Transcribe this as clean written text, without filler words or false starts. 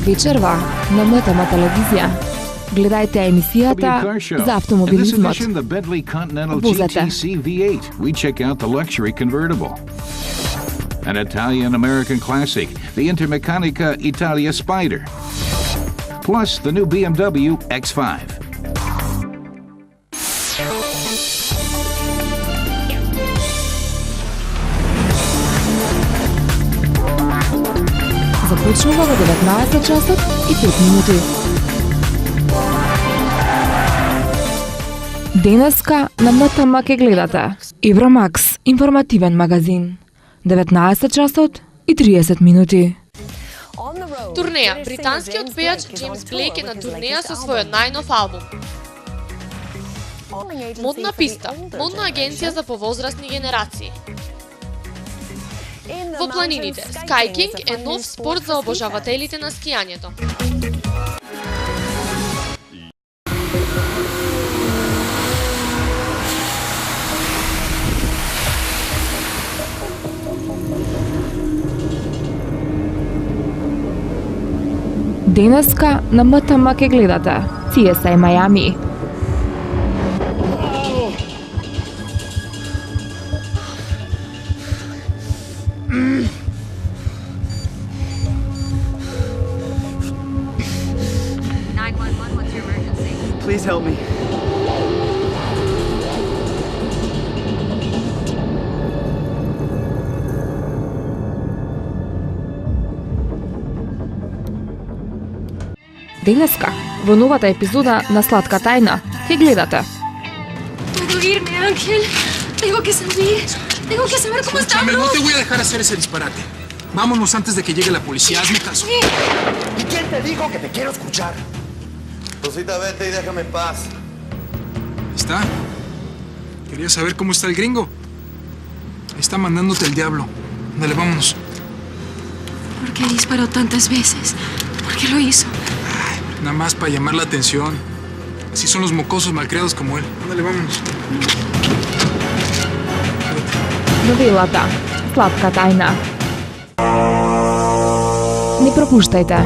вечерва на МТМ телевизија. Гледајте емисијата за автомобилизмот. Возете. We check out the luxury convertible. An Italian-American classic, the Intermeccanica Italia Spider. Plus the new BMW X5. Започнува во 19 часот и 5 минути. Денеска на МТМ ке гледате Евромакс, информативен магазин. 19 часот и 30 минути. Турнеја. Британскиот пејач Джеймс Блейк е на турнеја со својот најнов албум. Модна писта. Модна агенција за повозрасни генерации. Во планините, скајкинг е нов спорт за обожавателите на скијањето. Денеска на МТМ ке гледате CSI Miami. Please help me. Денеска, во новата епизода на Сладка тајна, ке гледате. Puedo irme, Ángel. Tengo que salir. Tengo que saber cómo Escúchame, estamos. no te voy a dejar hacer ese disparate. Vámonos antes de que llegue la policía, hazme caso. ¿Y quién te dijo que te quiero escuchar? Rosita, vete y déjame en paz. ¿Está? Quería saber cómo está el gringo. Está mandándote el diablo. Dale, vámonos. ¿Por qué disparó tantas veces? ¿Por qué lo hizo? Nada más para llamar la atención. Así son los mocosos malcriados como él. Ándale, vámonos. Новелата Сладка тајна. Не пропуштајте.